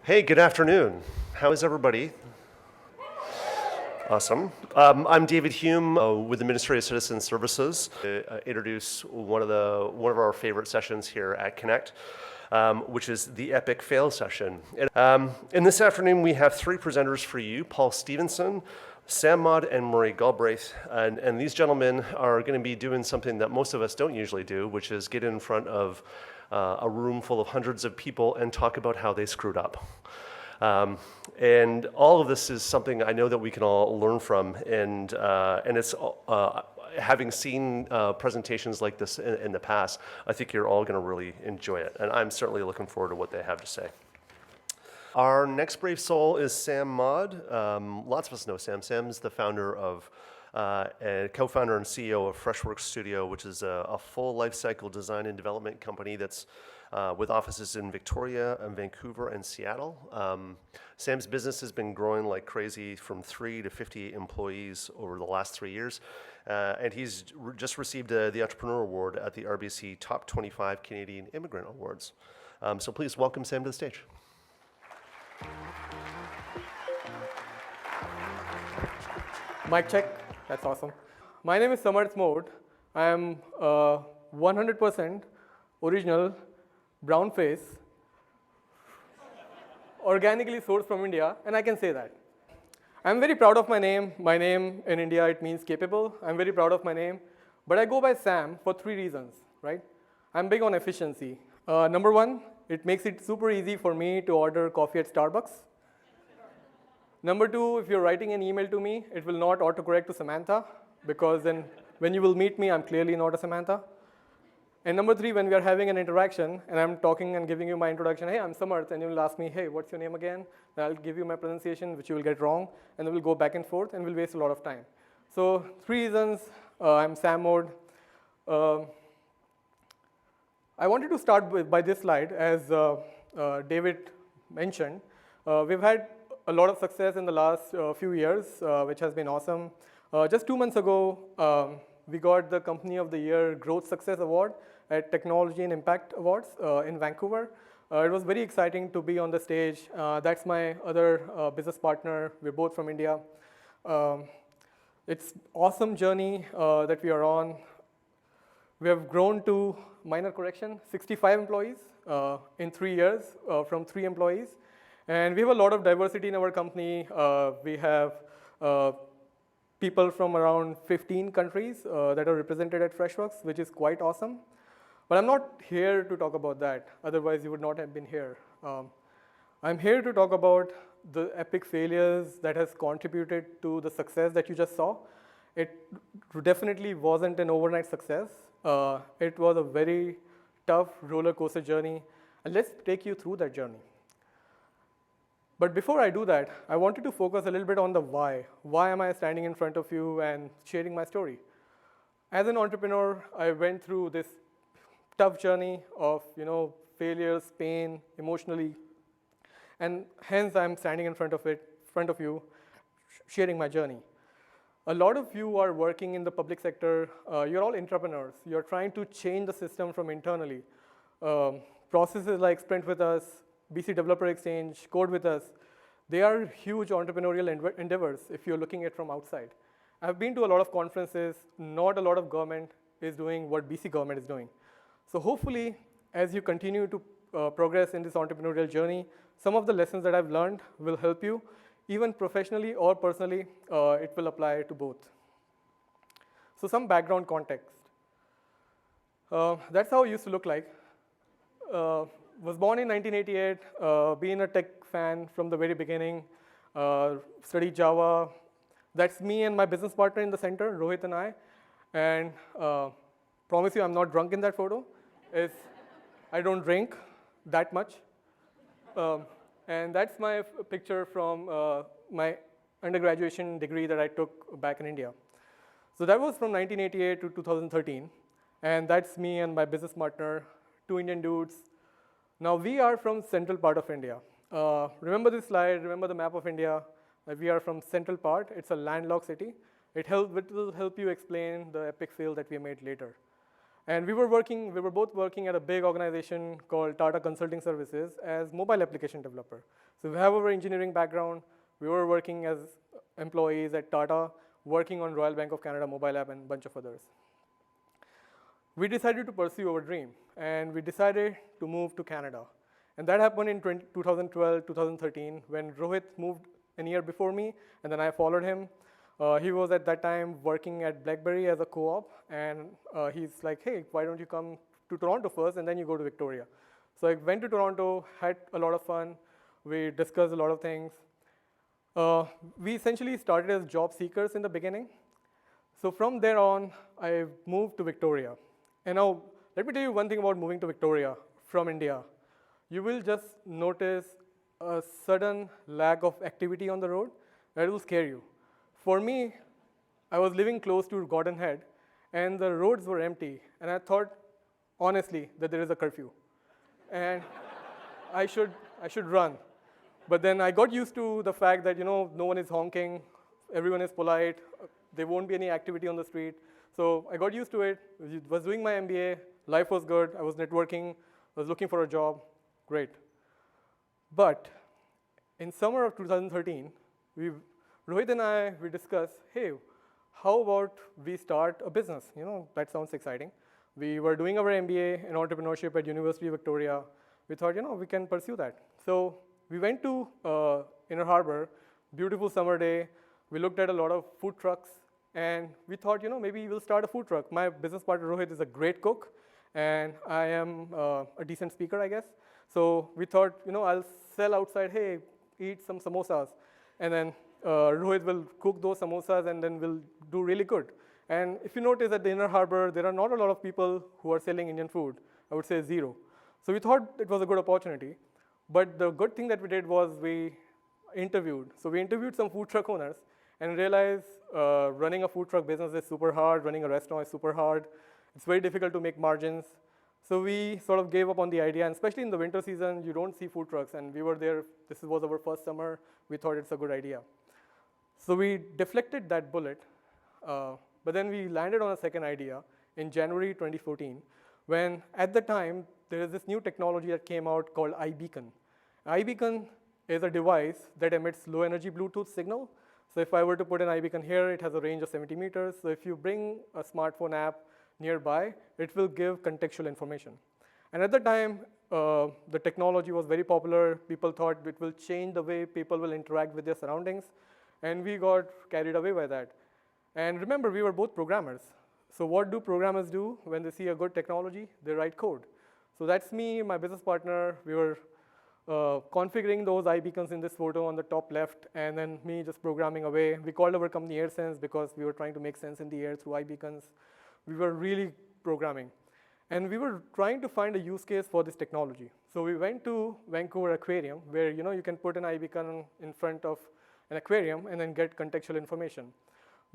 Hey, good afternoon. How is everybody? Awesome. I'm David Hume with the Ministry of Citizen Services. Introduce one of our favorite sessions here at Connect, which is the EpicFails session. And this afternoon we have three presenters for you: Paul Stevenson, Sam Maud, and Murray Galbraith. And these gentlemen are going to be doing something that most of us don't usually do, which is get in front of a room full of hundreds of people and talk about how they screwed up. And all of this is something I know that we can all learn from, and it's having seen presentations like this in the past, I think you're all going to really enjoy it, and I'm certainly looking forward to what they have to say. Our next brave soul is Sam Maud. Lots of us know Sam. Sam's the founder of and co-founder and CEO of FreshWorks Studio, which is a full life cycle design and development company that's with offices in Victoria and Vancouver and Seattle. Sam's business has been growing like crazy from 3 to 50 employees over the last 3 years. And he's just received the Entrepreneurial Award at the RBC Top 25 Canadian Immigrant Awards. So please welcome Sam to the stage. Mic check. That's awesome. My name is Samarth Mode. I am 100% original, brown face, organically sourced from India, and I can say that. I'm very proud of my name. My name in India, it means capable. I'm very proud of my name. But I go by Sam for 3 reasons, right? I'm big on efficiency. Number one, it makes it super easy for me to order coffee at Starbucks. Number two, if you're writing an email to me, it will not autocorrect to Samantha, because then when you will meet me, I'm clearly not a Samantha. And number three, when we are having an interaction, and I'm talking and giving you my introduction, hey, I'm Samarth, and you will ask me, hey, what's your name again? Then I'll give you my pronunciation, which you will get wrong, and then we'll go back and forth, and we'll waste a lot of time. So 3 reasons, I'm Sam Mode. I wanted to start by this slide, as David mentioned. We've had a lot of success in the last few years, which has been awesome. Just 2 months ago, we got the Company of the Year Growth Success Award at Technology and Impact Awards in Vancouver. It was very exciting to be on the stage. That's my other business partner. We're both from India. It's awesome journey that we are on. We have grown to, minor correction, 65 employees in 3 years from 3 employees. And we have a lot of diversity in our company. We have people from around 15 countries that are represented at FreshWorks, which is quite awesome. But I'm not here to talk about that. Otherwise, you would not have been here. I'm here to talk about the epic failures that has contributed to the success that you just saw. It definitely wasn't an overnight success. It was a very tough roller coaster journey. And let's take you through that journey. But before I do that, I wanted to focus a little bit on the why. Why am I standing in front of you and sharing my story? As an entrepreneur, I went through this tough journey of failures, pain, emotionally, and hence I'm standing in front of you, sharing my journey. A lot of you are working in the public sector. You're all intrapreneurs. You're trying to change the system from internally. Processes like Sprint with us, BC Developer Exchange, Code with us, they are huge entrepreneurial endeavors if you're looking at it from outside. I've been to a lot of conferences. Not a lot of government is doing what BC government is doing. So hopefully, as you continue to progress in this entrepreneurial journey, some of the lessons that I've learned will help you, even professionally or personally. It will apply to both. So some background context. That's how it used to look like. Was born in 1988, being a tech fan from the very beginning, studied Java. That's me and my business partner in the center, Rohit and I. And promise you I'm not drunk in that photo. I don't drink that much. And that's my picture from my undergraduation degree that I took back in India. So that was from 1988 to 2013. And that's me and my business partner, 2 Indian dudes. Now we are from central part of India. Remember this slide, remember the map of India. We are from central part. It's a landlocked city. It will help you explain the epic fail that we made later. And we were both working at a big organization called Tata Consulting Services as mobile application developer. So we have our engineering background. We were working as employees at Tata, working on Royal Bank of Canada mobile app and a bunch of others. We decided to pursue our dream, and we decided to move to Canada. And that happened in 2012, 2013, when Rohit moved a year before me, and then I followed him. He was at that time working at BlackBerry as a co-op, and he's like, hey, why don't you come to Toronto first, and then you go to Victoria. So I went to Toronto, had a lot of fun. We discussed a lot of things. We essentially started as job seekers in the beginning. So from there on, I moved to Victoria. And now, let me tell you one thing about moving to Victoria from India. You will just notice a sudden lack of activity on the road that will scare you. For me, I was living close to Gordon Head, and the roads were empty. And I thought, honestly, that there is a curfew. And I should run. But then I got used to the fact that, no one is honking, everyone is polite, there won't be any activity on the street. So I got used to it, was doing my MBA, life was good, I was networking, I was looking for a job, great. But in summer of 2013, Rohit and we discussed, hey, how about we start a business? That sounds exciting. We were doing our MBA in entrepreneurship at University of Victoria. We thought, we can pursue that. So we went to Inner Harbor, beautiful summer day. We looked at a lot of food trucks, and we thought, maybe we'll start a food truck. My business partner, Rohit, is a great cook, and I am a decent speaker, I guess. So we thought, I'll sell outside, hey, eat some samosas. And then Rohit will cook those samosas, and then we'll do really good. And if you notice at the Inner Harbor, there are not a lot of people who are selling Indian food. I would say 0. So we thought it was a good opportunity. But the good thing that we did was we interviewed. So we interviewed some food truck owners and realized running a food truck business is super hard, running a restaurant is super hard. It's very difficult to make margins. So we sort of gave up on the idea, and especially in the winter season, you don't see food trucks, and we were there. This was our first summer. We thought it's a good idea. So we deflected that bullet, but then we landed on a second idea in January 2014, when at the time, there is this new technology that came out called iBeacon. iBeacon is a device that emits low energy Bluetooth signal. So if I were to put an iBeacon here, it has a range of 70 meters. So if you bring a smartphone app nearby, it will give contextual information. And at the time, the technology was very popular. People thought it will change the way people will interact with their surroundings. And we got carried away by that. And remember, we were both programmers. So what do programmers do when they see a good technology? They write code. So that's me, my business partner. We were configuring those iBeacons in this photo on the top left, and then me just programming away. We called our company AirSense because we were trying to make sense in the air through iBeacons. We were really programming. And we were trying to find a use case for this technology. So we went to Vancouver Aquarium, where you can put an iBeacon in front of an aquarium and then get contextual information.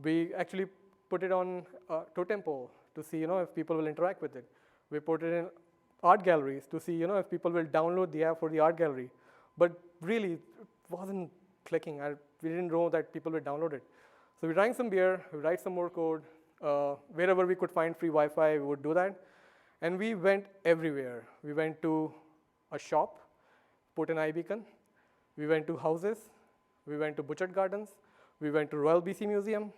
We actually put it on a totem pole to see if people will interact with it. We put it in art galleries to see if people will download the app for the art gallery. But really, it wasn't clicking. We didn't know that people would download it. So we drank some beer, we write some more code. Wherever we could find free Wi-Fi, we would do that. And we went everywhere. We went to a shop, put an iBeacon. We went to houses. We went to Butchart Gardens. We went to Royal BC Museum.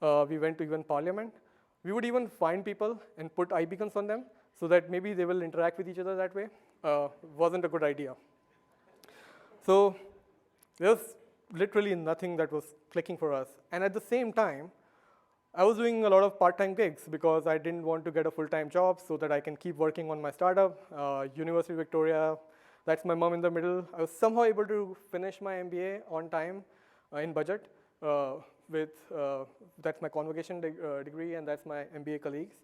We went to even Parliament. We would even find people and put iBeacons on them so that maybe they will interact with each other that way. Wasn't a good idea. So there was literally nothing that was clicking for us. And at the same time, I was doing a lot of part-time gigs because I didn't want to get a full-time job so that I can keep working on my startup. University of Victoria, that's my mom in the middle. I was somehow able to finish my MBA on time in budget that's my convocation degree, and that's my MBA colleagues.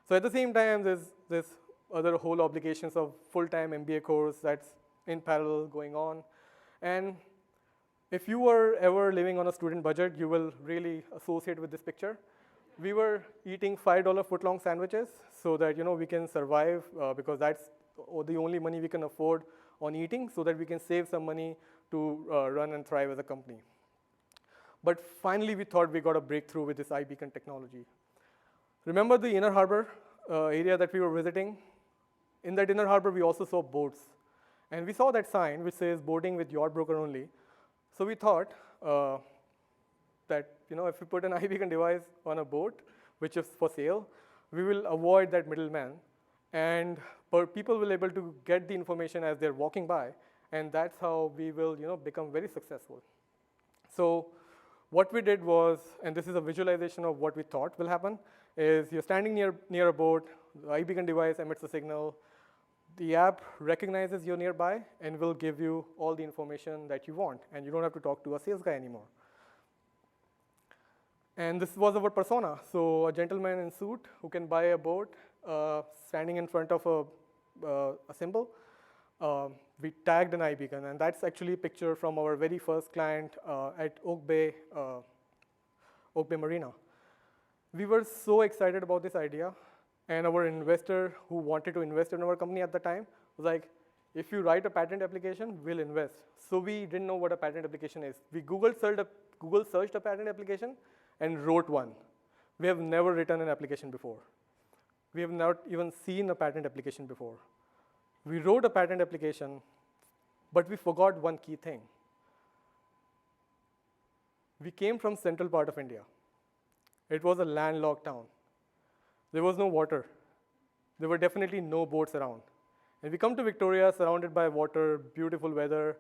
So at the same time, there's other whole obligations of full-time MBA course that's in parallel going on. And if you were ever living on a student budget, you will really associate with this picture. We were eating $5 footlong sandwiches so that we can survive because that's the only money we can afford on eating, so that we can save some money to run and thrive as a company. But finally, we thought we got a breakthrough with this iBeacon technology. Remember the Inner Harbor area that we were visiting, in that inner harbor, we also saw boats. And we saw that sign which says boarding with yacht broker only. So we thought that if we put an iBeacon device on a boat, which is for sale, we will avoid that middleman. And people will be able to get the information as they're walking by. And that's how we will become very successful. So what we did was, and this is a visualization of what we thought will happen, is you're standing near a boat, the iBeacon device emits a signal, the app recognizes you're nearby and will give you all the information that you want, and you don't have to talk to a sales guy anymore. And this was our persona. So a gentleman in suit who can buy a boat, standing in front of a symbol. We tagged an iBeacon, and that's actually a picture from our very first client at Oak Bay Marina. We were so excited about this idea, and our investor who wanted to invest in our company at the time was like, if you write a patent application, we'll invest. So we didn't know what a patent application is. We Google searched a patent application and wrote one. We have never written an application before. We have not even seen a patent application before. We wrote a patent application, but we forgot one key thing. We came from central part of India. It was a landlocked town. There was no water. There were definitely no boats around. And we come to Victoria surrounded by water, beautiful weather,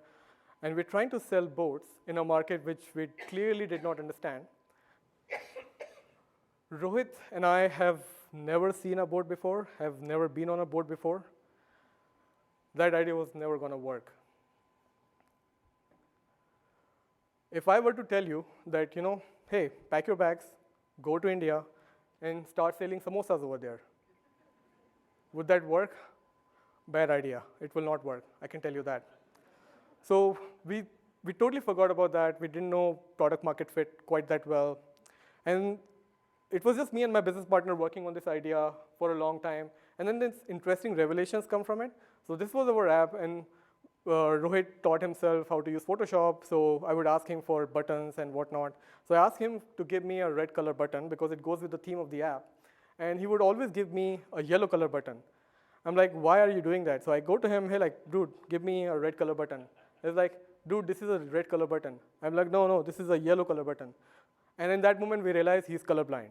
and we're trying to sell boats in a market which we clearly did not understand. Rohit and I have never seen a boat before, have never been on a boat before. That idea was never going to work. If I were to tell you that, hey, pack your bags, go to India, and start selling samosas over there, would that work? Bad idea. It will not work. I can tell you that. So we totally forgot about that. We didn't know product market fit quite that well. And it was just me and my business partner working on this idea for a long time. And then these interesting revelations come from it. So this was our app, and Rohit taught himself how to use Photoshop, so I would ask him for buttons and whatnot. So I asked him to give me a red color button because it goes with the theme of the app. And he would always give me a yellow color button. I'm like, why are you doing that? So I go to him, hey, dude, give me a red color button. He's like, dude, this is a red color button. I'm like, no, this is a yellow color button. And in that moment, we realized he's colorblind.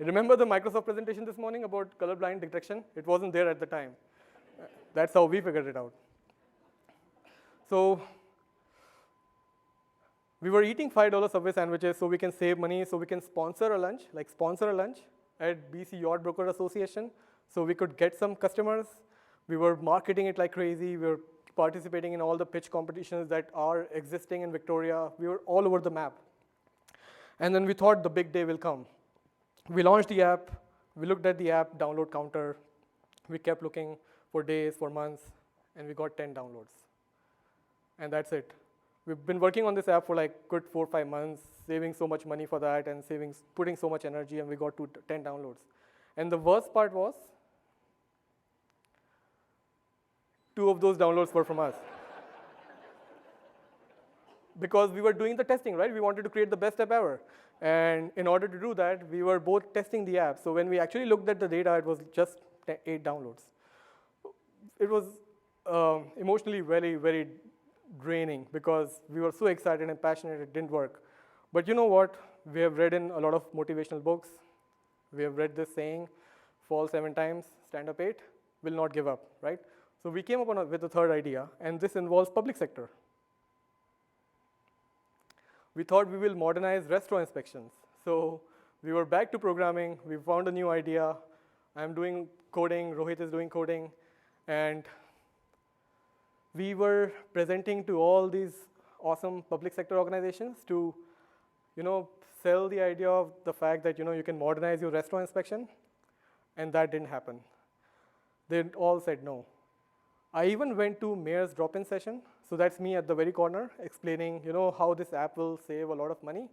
Remember the Microsoft presentation this morning about colorblind detection? It wasn't there at the time. That's how we figured it out. So we were eating $5 Subway sandwiches so we can save money, so we can sponsor a lunch at BC Yacht Broker Association, so we could get some customers. We were marketing it like crazy. We were participating in all the pitch competitions that are existing in Victoria. We were all over the map. And then we thought the big day will come. We launched the app. We looked at the app download counter. We kept looking for days, for months, and we got 10 downloads. And that's it. We've been working on this app for like good 4 or 5 months, saving so much money for that and putting so much energy, and we got to 10 downloads. And the worst part was, 2 of those downloads were from us. Because we were doing the testing, right? We wanted to create the best app ever. And in order to do that, we were both testing the app. So when we actually looked at the data, it was just 8 downloads. It was emotionally very, very draining because we were so excited and passionate it didn't work. But you know what? We have read in a lot of motivational books. We have read this saying, fall 7 times, stand up 8, will not give up, right? So we came up with a third idea, and this involves public sector. We thought we will modernize restaurant inspections. So we were back to programming. We found a new idea. I'm doing coding. Rohit is doing coding. And we were presenting to all these awesome public sector organizations to sell the idea of the fact that you can modernize your restaurant inspection. And that didn't happen. They all said no. I even went to Mayor's drop-in session. So that's me at the very corner explaining, how this app will save a lot of money.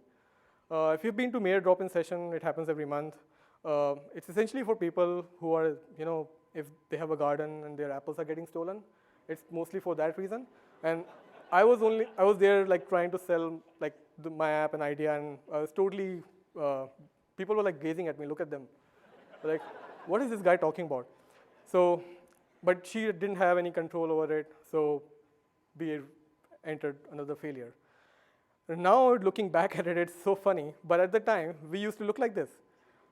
If you've been to Mayor drop-in session, it happens every month. It's essentially for people who are, if they have a garden and their apples are getting stolen, it's mostly for that reason. And I was there trying to sell my app an idea, and I was totally, people were like gazing at me, look at them. Like, what is this guy talking about? So, but she didn't have any control over it, so we entered another failure. And now looking back at it, it's so funny, but at the time, we used to look like this.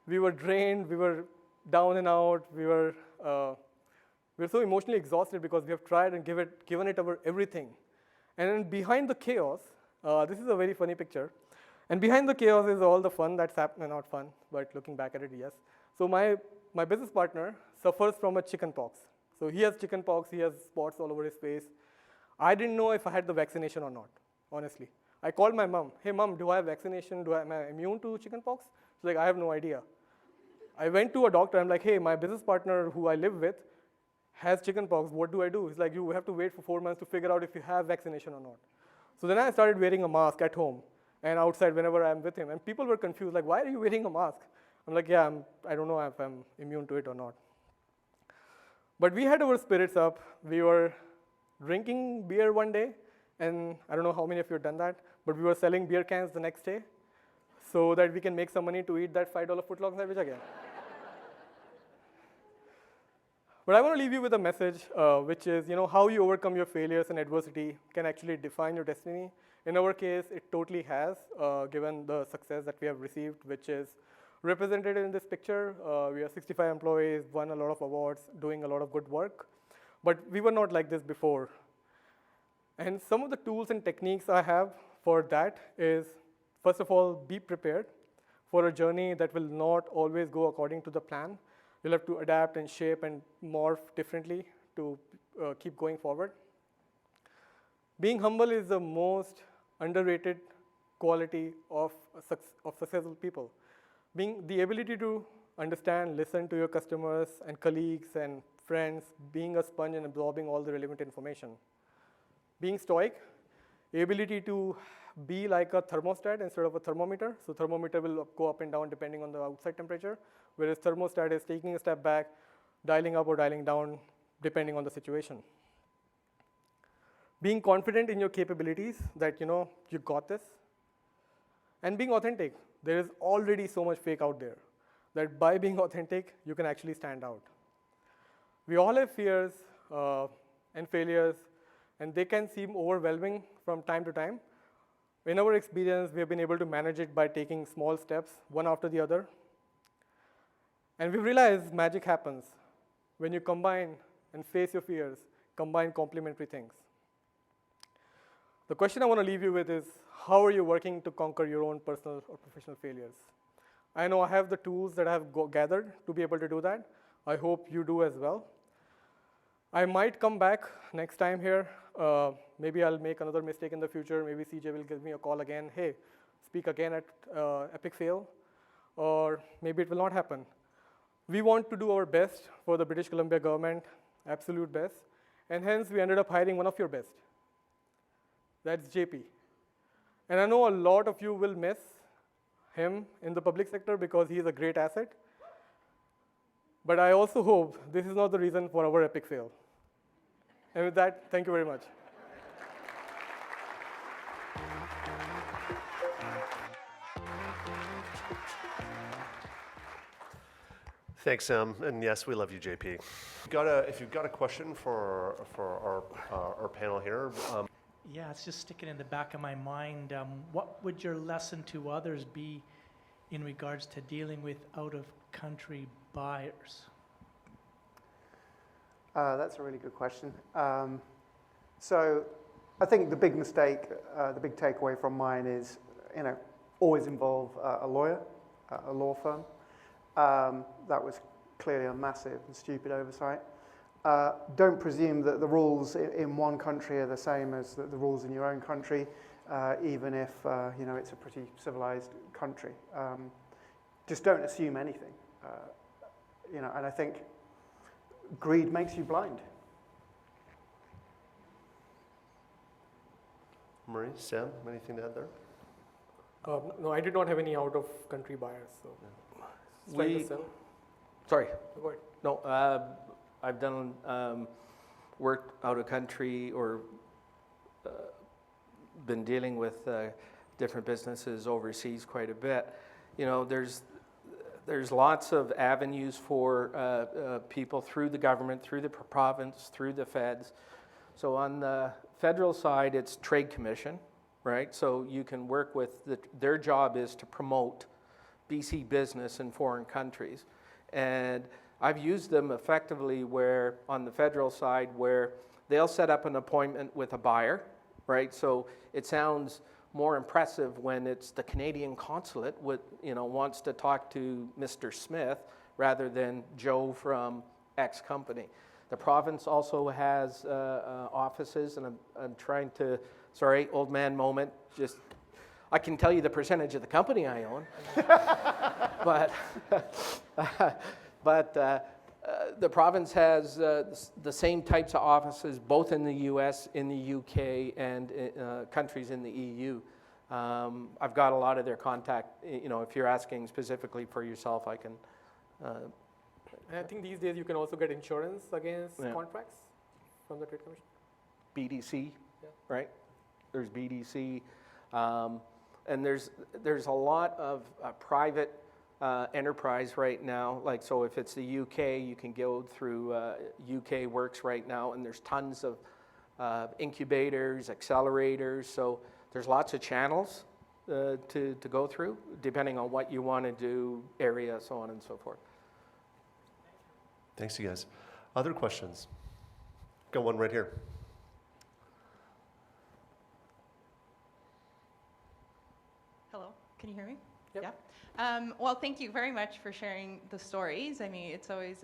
We were drained, we were down and out, we were so emotionally exhausted because we have tried and given it our everything. And then behind the chaos, this is a very funny picture. And behind the chaos is all the fun that's happening, not fun, but looking back at it, yes. So my business partner suffers from a chicken pox. So he has chicken pox, he has spots all over his face. I didn't know if I had the vaccination or not, honestly. I called my mom, hey mom, do I have vaccination? Am I immune to chicken pox? She's like, I have no idea. I went to a doctor, I'm like, hey, my business partner who I live with has chicken pox, what do I do? He's like, you have to wait for 4 months to figure out if you have vaccination or not. So then I started wearing a mask at home and outside whenever I'm with him. And people were confused, like, why are you wearing a mask? I'm like, yeah, I don't know if I'm immune to it or not. But we had our spirits up. We were drinking beer one day, and I don't know how many of you have done that, but we were selling beer cans the next day so that we can make some money to eat that $5 footlong sandwich again. But I want to leave you with a message, which is, how you overcome your failures and adversity can actually define your destiny. In our case, it totally has, given the success that we have received, which is represented in this picture. We are 65 employees, won a lot of awards, doing a lot of good work. But we were not like this before. And some of the tools and techniques I have for that is, first of all, be prepared for a journey that will not always go according to the plan. You'll have to adapt and shape and morph differently to keep going forward. Being humble is the most underrated quality of successful people. Being the ability to understand, listen to your customers and colleagues and friends, being a sponge and absorbing all the relevant information. Being stoic, the ability to be like a thermostat instead of a thermometer. So thermometer will go up and down depending on the outside temperature, whereas thermostat is taking a step back, dialing up or dialing down depending on the situation. Being confident in your capabilities that you got this. And being authentic. There is already so much fake out there that by being authentic, you can actually stand out. We all have fears and failures, and they can seem overwhelming from time to time. In our experience, we have been able to manage it by taking small steps, one after the other. And we've realized magic happens when you combine and face your fears, combine complementary things. The question I want to leave you with is, how are you working to conquer your own personal or professional failures? I know I have the tools that I have gathered to be able to do that. I hope you do as well. I might come back next time here. Maybe I'll make another mistake in the future. Maybe CJ will give me a call again. Hey, speak again at EpicFails. Or maybe it will not happen. We want to do our best for the British Columbia government, absolute best. And hence, we ended up hiring one of your best. That's JP. And I know a lot of you will miss him in the public sector because he is a great asset. But I also hope this is not the reason for our epic fail. And with that, thank you very much. Thanks, Sam. And yes, we love you, JP. If you've got a question for our panel here. Yeah, it's just sticking in the back of my mind. What would your lesson to others be in regards to dealing with out-of-country buyers? That's a really good question. So I think the big mistake, the big takeaway from mine is, always involve a lawyer, a law firm. That was clearly a massive and stupid oversight. Don't presume that the rules in one country are the same as the rules in your own country, even if it's a pretty civilized country. Just don't assume anything. And I think greed makes you blind. Marie, Sam, anything to add there? No, I did not have any out-of-country buyers. So. Yeah. Sorry. Go ahead. No, I've done work out of country or been dealing with different businesses overseas quite a bit. You know, there's lots of avenues for people through the government, through the province, through the feds. So on the federal side, it's Trade Commission, right? So you can work with, their job is to promote BC business in foreign countries. And I've used them effectively where, on the federal side, where they'll set up an appointment with a buyer, right? So it sounds more impressive when it's the Canadian consulate wants to talk to Mr. Smith rather than Joe from X company. The province also has offices, and I'm trying to, sorry, old man moment, just, I can tell you the percentage of the company I own, but the province has the same types of offices both in the US, in the UK, and countries in the EU. I've got a lot of their contact. You know, if you're asking specifically for yourself, I can. And I think these days you can also get insurance against contracts from the Trade Commission. BDC, right? There's BDC, and there's a lot of private enterprise right now. Like, so if it's the UK, you can go through UK Works right now, and there's tons of incubators, accelerators. So there's lots of channels to go through, depending on what you want to do, area, so on and so forth. Thanks, you guys. Other questions? Got one right here. Hello, can you hear me? Yep. Yeah. Well, thank you very much for sharing the stories. I mean, it's always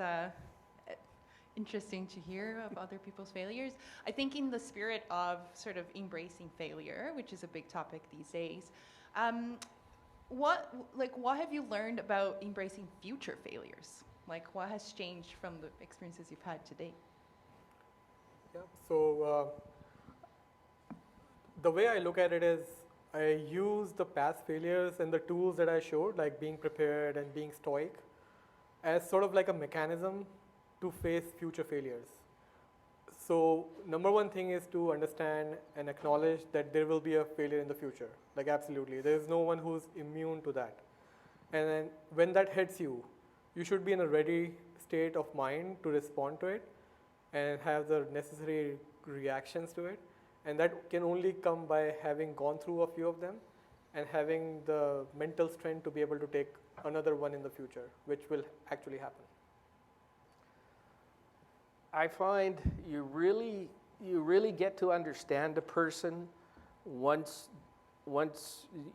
interesting to hear of other people's failures. I think in the spirit of sort of embracing failure, which is a big topic these days, what have you learned about embracing future failures? Like, what has changed from the experiences you've had to date? Yeah. So the way I look at it is, I use the past failures and the tools that I showed, like being prepared and being stoic, as sort of like a mechanism to face future failures. So number one thing is to understand and acknowledge that there will be a failure in the future. Like, absolutely, there is no one who's immune to that. And then when that hits you, you should be in a ready state of mind to respond to it and have the necessary reactions to it. And that can only come by having gone through a few of them and having the mental strength to be able to take another one in the future, which will actually happen. I find you really get to understand a person once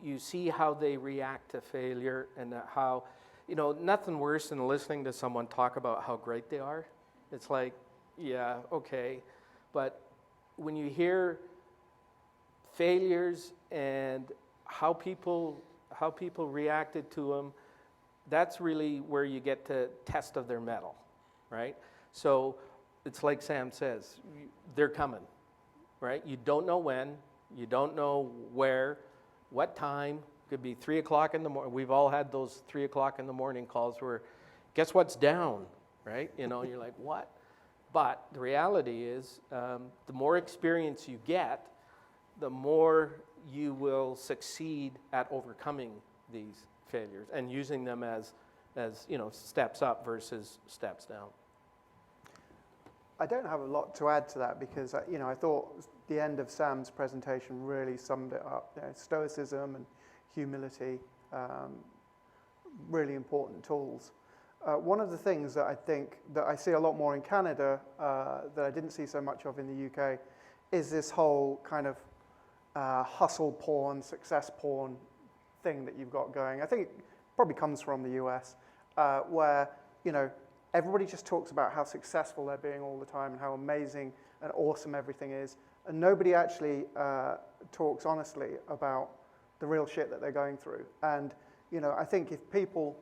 you see how they react to failure, and how, you know, nothing worse than listening to someone talk about how great they are. It's like, yeah, okay, but when you hear failures and how people reacted to them, that's really where you get to test of their mettle, right? So it's like Sam says, they're coming, right? You don't know when, you don't know where, what time. Could be 3 o'clock in the morning. We've all had those 3 o'clock in the morning calls where, guess what's down, right? You know, you're like, what? But the reality is, the more experience you get, the more you will succeed at overcoming these failures and using them as you know, steps up versus steps down. I don't have a lot to add to that because you know, I thought the end of Sam's presentation really summed it up. You know, stoicism and humility, really important tools. One of the things that I think that I see a lot more in Canada that I didn't see so much of in the UK is this whole kind of hustle porn, success porn thing that you've got going. I think it probably comes from the US, where, you know, everybody just talks about how successful they're being all the time and how amazing and awesome everything is, and nobody actually talks honestly about the real shit that they're going through. And, you know, I think if people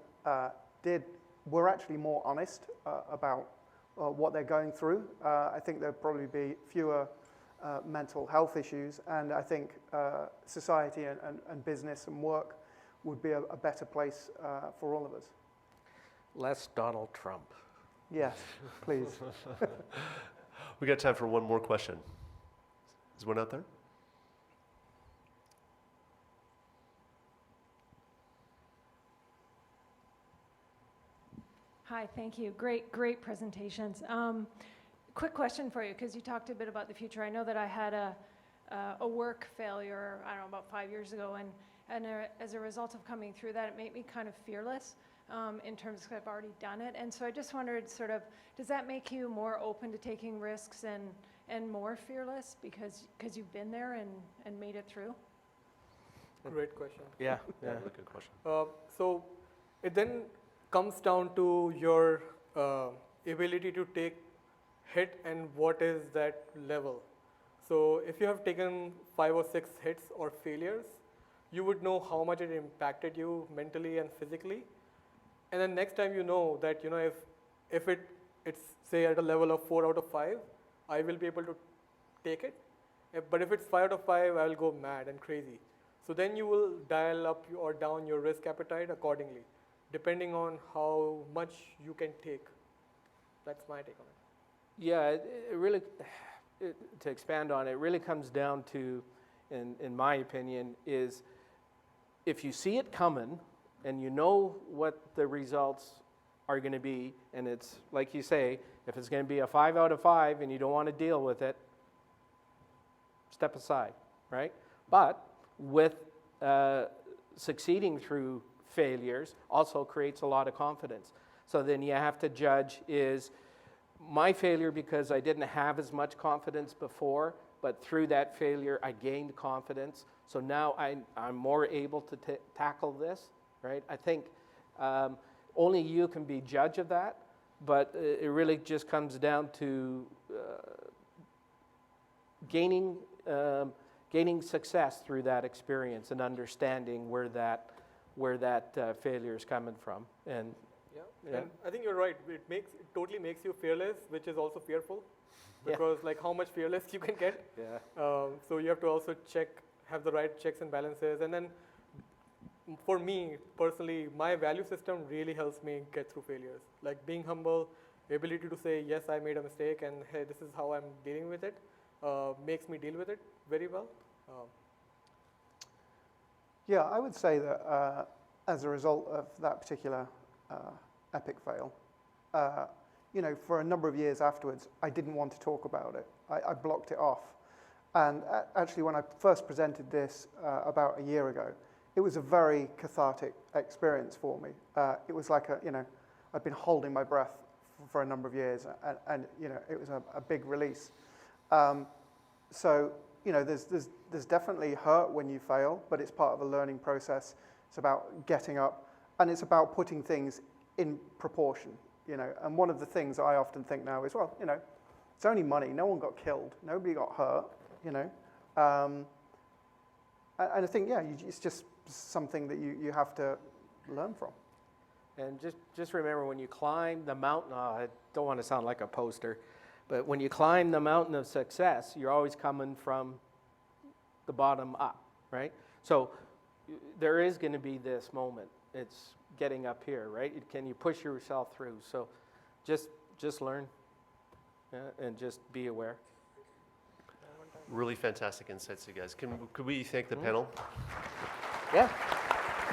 were actually more honest about what they're going through, I think there'd probably be fewer mental health issues, and I think society and business and work would be a better place for all of us. Less Donald Trump. Yes, please. We got time for one more question. Is one out there? Hi, thank you. Great presentations. Quick question for you, because you talked a bit about the future. I know that I had a work failure, I don't know, about 5 years ago, and as a result of coming through that, it made me kind of fearless in terms of I've already done it. And so I just wondered, sort of, does that make you more open to taking risks and more fearless because you've been there and made it through? Great question. Yeah, Yeah, good question. So it then comes down to your ability to take hit and what is that level. So if you have taken 5 or 6 hits or failures, you would know how much it impacted you mentally and physically. And then next time you know that, if it's say at a level of 4 out of 5, I will be able to take it. But if it's 5 out of 5, I will go mad and crazy. So then you will dial up or down your risk appetite accordingly, depending on how much you can take. That's my take on it. Yeah, it really, to expand on it, really comes down to, in my opinion, is if you see it coming and you know what the results are going to be, and it's like you say, if it's going to be a 5 out of 5 and you don't want to deal with it, step aside, right? But with succeeding through failures also creates a lot of confidence. So then you have to judge, is my failure because I didn't have as much confidence before, but through that failure I gained confidence, so now I'm more able to tackle this, right? I think only you can be judge of that, but it really just comes down to gaining success through that experience and understanding where that failure is coming from. And yeah, and I think you're right. It totally makes you fearless, which is also fearful, because like how much fearless you can get. yeah, So you have to also have the right checks and balances. And then for me personally, my value system really helps me get through failures. Like being humble, ability to say, yes, I made a mistake, and hey, this is how I'm dealing with it, makes me deal with it very well. Yeah, I would say that as a result of that particular epic fail, for a number of years afterwards, I didn't want to talk about it. I blocked it off. And actually, when I first presented this about a year ago, it was a very cathartic experience for me. It was like I'd been holding my breath for a number of years, and it was a big release. So there's definitely hurt when you fail, but it's part of a learning process. It's about getting up, and it's about putting things in proportion. And one of the things I often think now is, well, it's only money. No one got killed. Nobody got hurt. And I think, it's just something that you have to learn from. and just remember when you climb the mountain, I don't want to sound like a poster, but when you climb the mountain of success, you're always coming from the bottom up, right? So there is going to be this moment. It's getting up here, right? Can you push yourself through? So just learn, and just be aware. Really fantastic insights, you guys. Could we thank the panel? Yeah.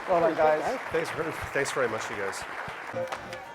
Well done, guys. Thanks very much, you guys.